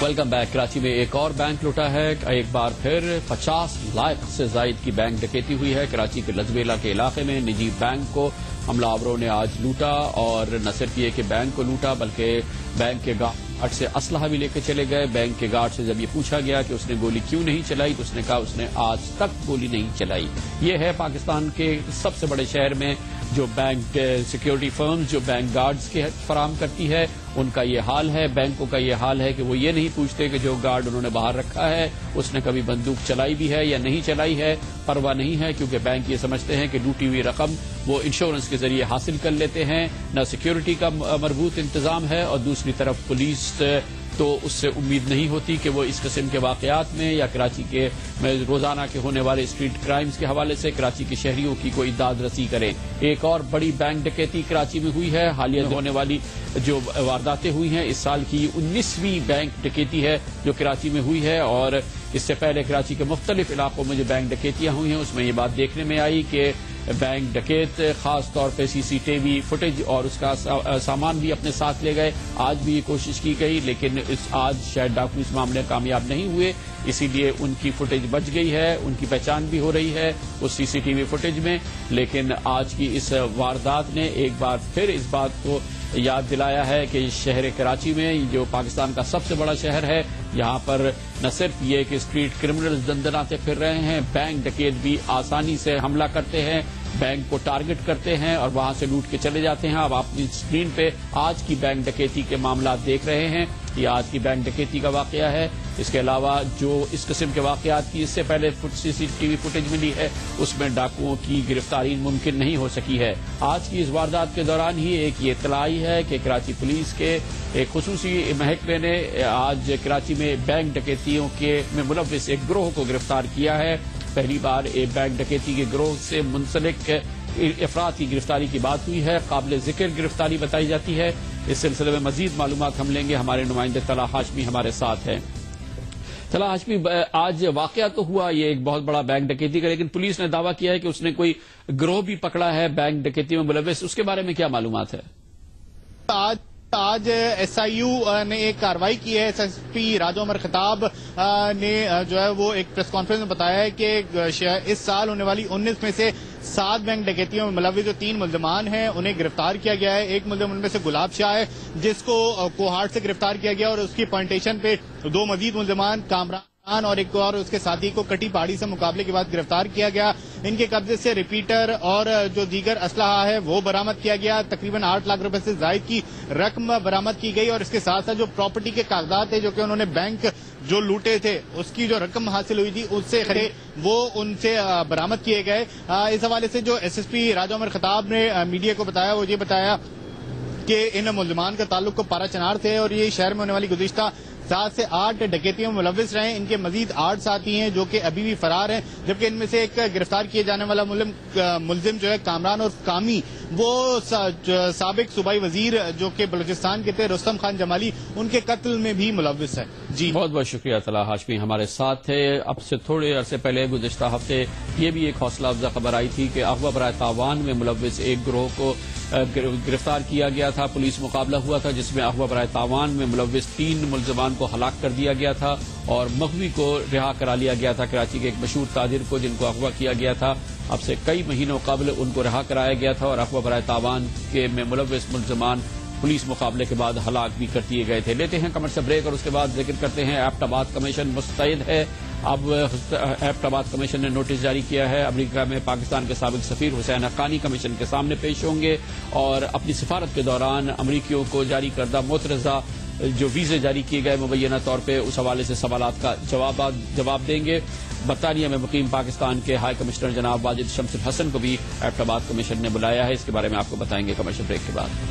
Welcome back. Karachi میں ایک اور بینک لوٹا ہے۔ ایک بار پھر 50 لاکھ سے زائد کی بینک ڈکیتی ہوئی ہے۔ کراچی کے لزبیلا کے علاقے میں نجی بینک کو حملہ آوروں نے آج لوٹا، اور نہ صرف یہ کہ بینک کو لوٹا بلکہ بینک کے گارڈ سے اسلحہ بھی لے کے چلے گئے۔ بینک کے گارڈ سے جب یہ پوچھا گیا کہ اس نے گولی کیوں نہیں چلائی تو اس نے کہا اس نے آج تک گولی نہیں چلائی۔ یہ ہے پاکستان کے سب سے بڑے شہر میں جو بینک سیکیورٹی فرمز جو بینک گارڈز کے فراہم کرتی ہے، ان کا یہ حال ہے۔ بینکوں کا یہ حال ہے کہ وہ یہ نہیں پوچھتے کہ جو گارڈ انہوں نے باہر رکھا ہے اس نے کبھی بندوق چلائی بھی ہے یا نہیں چلائی ہے، پرواہ نہیں ہے، کیونکہ بینک یہ سمجھتے ہیں کہ لوٹی ہوئی رقم وہ انشورنس کے ذریعے حاصل کر لیتے ہیں۔ نہ سیکیورٹی کا مربوط انتظام ہے، اور دوسری طرف پولیس تو اس سے امید نہیں ہوتی کہ وہ اس قسم کے واقعات میں یا کراچی کے روزانہ کے ہونے والے اسٹریٹ کرائمز کے حوالے سے کراچی کے شہریوں کی کوئی داد رسی کرے۔ ایک اور بڑی بینک ڈکیتی کراچی میں ہوئی ہے۔ حالیہ ہونے والی جو وارداتیں ہوئی ہیں، اس سال کی 19ویں بینک ڈکیتی ہے جو کراچی میں ہوئی ہے، اور اس سے پہلے کراچی کے مختلف علاقوں میں جو بینک ڈکیتیاں ہوئی ہیں اس میں یہ بات دیکھنے میں آئی کہ بینک ڈکیت خاص طور پہ سی سی ٹی وی فوٹیج اور اس کا سامان بھی اپنے ساتھ لے گئے۔ آج بھی یہ کوشش کی گئی لیکن آج شاید ڈاکو اس معاملے کامیاب نہیں ہوئے، اسی لیے ان کی فوٹیج بچ گئی ہے، ان کی پہچان بھی ہو رہی ہے اس سی سی ٹی وی فوٹیج میں۔ لیکن آج کی اس واردات نے ایک بار پھر اس بات کو یاد دلایا ہے کہ شہر کراچی میں جو پاکستان کا سب سے بڑا شہر ہے، یہاں پر نہ صرف یہ کہ اسٹریٹ کرمنلز دندناتے پھر رہے ہیں، بینک ڈکیت بھی آسانی سے حملہ کرتے ہیں، بینک کو ٹارگٹ کرتے ہیں اور وہاں سے لوٹ کے چلے جاتے ہیں۔ اب آپ اپنی اسکرین پہ آج کی بینک ڈکیتی کے معاملات دیکھ رہے ہیں، یہ آج کی بینک ڈکیتی کا واقعہ ہے۔ اس کے علاوہ جو اس قسم کے واقعات کی اس سے پہلے سی سی ٹی وی فوٹیج ملی ہے اس میں ڈاکوؤں کی گرفتاری ممکن نہیں ہو سکی ہے۔ آج کی اس واردات کے دوران ہی ایک یہ اطلاع آئی ہے کہ کراچی پولیس کے ایک خصوصی محکمے نے آج کراچی میں بینک ڈکیتیوں کے میں ملوث ایک گروہ کو گرفتار کیا ہے۔ پہلی بار ایک بینک ڈکیتی کے گروہ سے منسلک افراد کی گرفتاری کی بات ہوئی ہے، قابل ذکر گرفتاری بتائی جاتی ہے۔ اس سلسلے میں مزید معلومات ہم لیں گے، ہمارے نمائندے طلحہ ہاشمی ہمارے ساتھ ہیں۔ طلحہ ہاشمی، آج واقعہ تو ہوا یہ ایک بہت بڑا بینک ڈکیتی کا، لیکن پولیس نے دعویٰ کیا ہے کہ اس نے کوئی گروہ بھی پکڑا ہے بینک ڈکیتی میں ملوث، اس کے بارے میں کیا معلومات ہے؟ آج ایس آئی یو نے ایک کارروائی کی ہے۔ ایس ایس پی راجو عمر خطاب نے جو ہے وہ ایک پریس کانفرنس میں بتایا ہے کہ اس سال ہونے والی 19 میں سے 7 بینک ڈکیتیوں میں ملوث جو 3 ملزمان ہیں انہیں گرفتار کیا گیا ہے۔ ایک ملزم ان میں سے گلاب شاہ ہے جس کو کوہاٹ سے گرفتار کیا گیا، اور اس کی پوائنٹیشن پہ 2 مزید ملزمان کامران اور ایک اور اس کے ساتھی کو کٹی پہاڑی سے مقابلے کے بعد گرفتار کیا گیا۔ ان کے قبضے سے ریپیٹر اور جو دیگر اسلحہ ہے وہ برآمد کیا گیا۔ تقریباً 8 لاکھ روپے سے زائد کی رقم برآمد کی گئی، اور اس کے ساتھ ساتھ جو پراپرٹی کے کاغذات ہیں جو کہ انہوں نے بینک جو لوٹے تھے اس کی جو رقم حاصل ہوئی تھی اس سے وہ ان سے برآمد کیے گئے۔ اس حوالے سے جو ایس ایس پی راجو عمر خطاب نے میڈیا کو بتایا وہ یہ بتایا کہ ان ملزمان کا تعلق کو پارا چنار سے ہے، اور یہ شہر میں ہونے والی گزشتہ 7 سے 8 ڈکیتیوں میں ملوث رہے ہیں۔ ان کے مزید 8 ساتھی ہیں جو کہ ابھی بھی فرار ہیں، جبکہ ان میں سے ایک گرفتار کیے جانے والا ملزم جو ہے کامران اور کامی، وہ سابق صوبائی وزیر جو کہ بلوچستان کے تھے رستم خان جمالی، ان کے قتل میں بھی ملوث ہے۔ جی بہت بہت شکریہ طلحہ ہاشمی ہمارے ساتھ تھے۔ اب سے تھوڑے عرصے پہلے گزشتہ ہفتے یہ بھی ایک حوصلہ افزا خبر آئی تھی کہ اغوا برائے تاوان میں ملوث ایک گروہ کو گرفتار کیا گیا تھا۔ پولیس مقابلہ ہوا تھا جس میں اغوا برائے تاوان میں ملوث 3 ملزمان کو ہلاک کر دیا گیا تھا اور مغوی کو رہا کرا لیا گیا تھا، کراچی کے ایک مشہور تاجر کو جن کو اغوا کیا گیا تھا۔ اب سے کئی مہینوں قبل ان کو رہا کرایا گیا تھا، اور اغوا برائے تاوان کے میں ملوث ملزمان پولیس مقابلے کے بعد ہلاک بھی کر دیے گئے تھے۔ لیتے ہیں کمرشل بریک اور اس کے بعد ذکر کرتے ہیں ایبٹ آباد کمیشن مستعد ہے۔ اب ایبٹ آباد کمیشن نے نوٹس جاری کیا ہے، امریکہ میں پاکستان کے سابق سفیر حسین حقانی کمیشن کے سامنے پیش ہوں گے اور اپنی سفارت کے دوران امریکیوں کو جاری کردہ مترجہ جو ویزے جاری کیے گئے مبینہ طور پہ اس حوالے سے سوالات کا جواب دیں گے۔ برطانیہ میں مقیم پاکستان کے ہائی کمشنر جناب واجد شمس الحسن کو بھی ایبٹ آباد کمیشن نے بلایا ہے، اس کے بارے میں آپ کو بتائیں گے کمرشل بریک کے بعد۔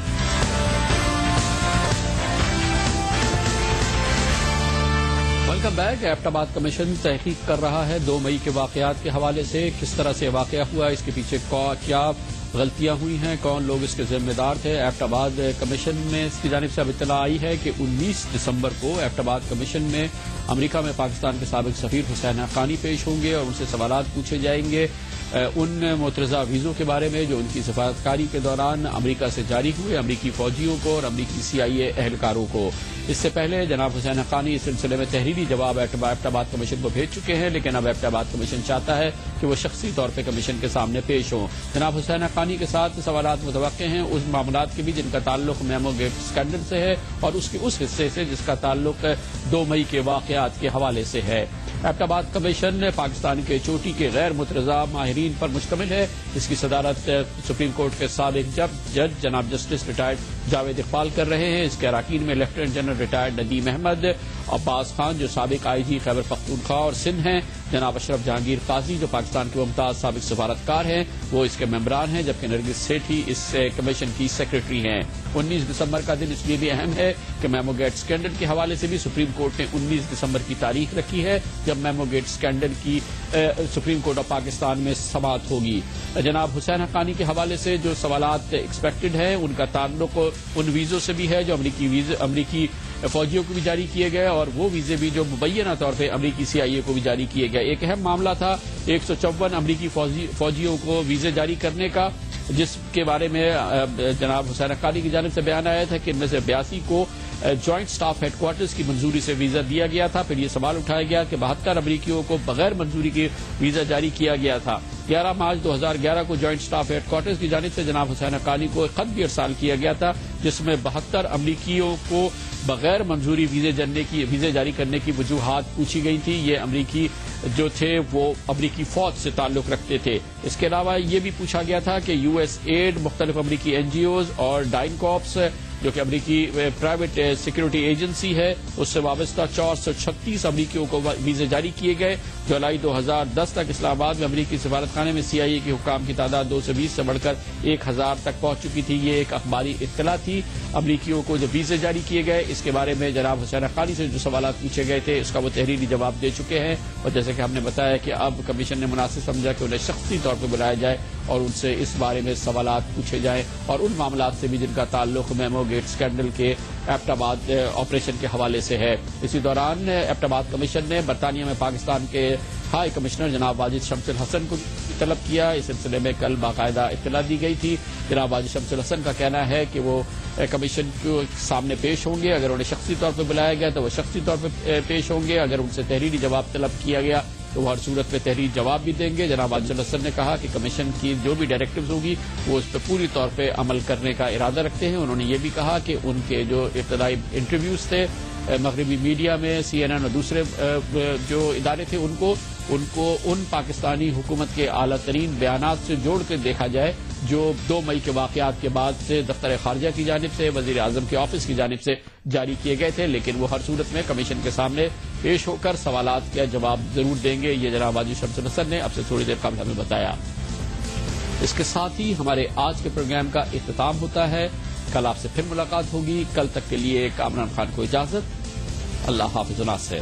Welcome back. ایبٹ آباد کمیشن تحقیق کر رہا ہے 2 مئی کے واقعات کے حوالے سے، کس طرح سے واقعہ ہوا، اس کے پیچھے کیا غلطیاں ہوئی ہیں، کون لوگ اس کے ذمہ دار تھے۔ ایبٹ آباد کمیشن میں اس کی جانب سے اب اطلاع آئی ہے کہ 19 دسمبر کو ایبٹ آباد کمیشن میں امریکہ میں پاکستان کے سابق سفیر حسین حقانی پیش ہوں گے اور ان سے سوالات پوچھے جائیں گے ان مترجہ ویزوں کے بارے میں جو ان کی سفارتکاری کے دوران امریکہ سے جاری ہوئے امریکی فوجیوں کو اور امریکی CIA اہلکاروں کو۔ اس سے پہلے جناب حسین حقانی اس سلسلے میں تحریری جواب ایبٹ آباد کمیشن کو بھیج چکے ہیں، لیکن اب ایبٹ آباد کمیشن چاہتا ہے کہ وہ شخصی طور پہ کمیشن کے سامنے پیش ہوں۔ جناب حسین حقانی کے ساتھ سوالات متوقع ہیں اس معاملات کے بھی جن کا تعلق میمو گیٹ اسکینڈل سے ہے اور اس کے اس حصے سے جس کا تعلق 2 مئی کے واقعات کے حوالے سے ہے۔ ایبٹ آباد کمیشن پاکستان کے چوٹی کے غیر مترضع ماہرین پر مشتمل ہے۔ اس کی صدارت سپریم کورٹ کے سابق جج جناب جسٹس ریٹائرڈ جاوید اقبال کر رہے ہیں۔ اس کے اراکین میں lieutenant general retired Nadeem Ahmed, Abbas Khan جو سابق IG خیبر پختونخوا اور سندھ ہیں، جناب اشرف جہانگیر قاضی جو پاکستان کے ممتاز سابق سفارتکار ہیں وہ اس کے ممبران ہیں، جبکہ نرگس سیٹھی اس کمیشن کی سیکرٹری ہیں۔ 19 دسمبر کا دن اس لیے بھی اہم ہے کہ میمو گیٹ اسکینڈل کے حوالے سے بھی سپریم کورٹ نے 19 دسمبر کی تاریخ رکھی ہے جب میمو گیٹ اسکینڈل کی سپریم کورٹ آف پاکستان میں سماعت ہوگی۔ جناب حسین حقانی کے حوالے سے جو سوالات ایکسپیکٹڈ ہیں ان کا تعلق ان ویزوں سے بھی ہے جو امریکی فوجیوں کو بھی جاری کیے گئے اور وہ ویزے بھی جو مبینہ طور پہ امریکی CIA کو بھی جاری کیے گئے۔ ایک اہم معاملہ تھا 154 امریکی فوجیوں کو ویزے جاری کرنے کا، جس کے بارے میں جناب حسین حقانی کی جانب سے بیان آیا تھا کہ ان میں سے 82 کو جوائنٹ سٹاف ہیڈ کوارٹرز کی منظوری سے ویزا دیا گیا تھا۔ پھر یہ سوال اٹھایا گیا کہ 72 امریکیوں کو بغیر منظوری کے ویزا جاری کیا گیا تھا۔ 11 مارچ 2011 کو جوائنٹ سٹاف ہیڈ کوارٹرز کی جانب سے جناب حسین حقانی کو ایک خط بھی ارسال کیا گیا تھا جس میں 72 امریکیوں کو بغیر منظوری ویزے جاری کرنے کی وجوہات پوچھی گئی تھی۔ یہ امریکی جو تھے وہ امریکی فوج سے تعلق رکھتے تھے۔ اس کے علاوہ یہ بھی پوچھا گیا تھا کہ USAID، مختلف امریکی NGOs اور ڈائن کارپس جو کہ امریکی پرائیویٹ سیکورٹی ایجنسی ہے اس سے وابستہ 436 امریکیوں کو ویزے جاری کیے گئے۔ جولائی 2010 تک اسلام آباد میں امریکی سفارتخانے میں CIA کے حکام کی تعداد 220 سے بڑھ کر 1000 تک پہنچ چکی تھی۔ یہ ایک اخباری اطلاع تھی۔ امریکیوں کو جو ویزے جاری کیے گئے اس کے بارے میں جناب حسین حقانی سے جو سوالات پوچھے گئے تھے اس کا وہ تحریری جواب دے چکے ہیں، اور جیسے کہ ہم نے بتایا کہ اب کمیشن نے مناسب سمجھا کہ انہیں شخصی طور پہ بلایا جائے اور ان سے اس بارے میں سوالات پوچھے جائیں اور ان معاملات سے بھی جن کا تعلق میمو گیٹ اسکینڈل کے ایبٹ آباد آپریشن کے حوالے سے ہے۔ اسی دوران ایبٹ آباد کمیشن نے برطانیہ میں پاکستان کے ہائی کمشنر جناب واجد شمس الحسن کو طلب کیا۔ اس سلسلے میں کل باقاعدہ اطلاع دی گئی تھی۔ جناب واجد شمس الحسن کا کہنا ہے کہ وہ کمیشن کے سامنے پیش ہوں گے، اگر انہیں شخصی طور پہ بلایا گیا تو وہ شخصی طور پہ پیش ہوں گے، اگر ان سے تحریری جواب طلب کیا گیا تو وہ ہر صورت میں تحریری جواب بھی دیں گے۔ جناب واجد الحسن نے کہا کہ کمیشن کی جو بھی ڈائریکٹیوز ہوگی وہ اس پہ پوری طور پہ عمل کرنے کا ارادہ رکھتے ہیں۔ انہوں نے یہ بھی کہا کہ ان کے جو ابتدائی انٹرویوز تھے مغربی میڈیا میں CNN اور دوسرے جو ادارے تھے ان کو ان پاکستانی حکومت کے اعلیٰ ترین بیانات سے جوڑ کے دیکھا جائے جو 2 مئی کے واقعات کے بعد سے دفتر خارجہ کی جانب سے وزیر اعظم کے آفس کی جانب سے جاری کیے گئے تھے، لیکن وہ ہر صورت میں کمیشن کے سامنے پیش ہو کر سوالات کا جواب ضرور دیں گے۔ یہ جناب واجد شمس الحسن نے اب سے تھوڑی دیر قبل ہمیں بتایا۔ اس کے ساتھ ہی ہمارے آج کے پروگرام کا اختتام ہوتا ہے۔ کل آپ سے پھر ملاقات ہوگی۔ کل تک کے لیے کامران خان کو اجازت۔ اللہ حافظ و ناصر۔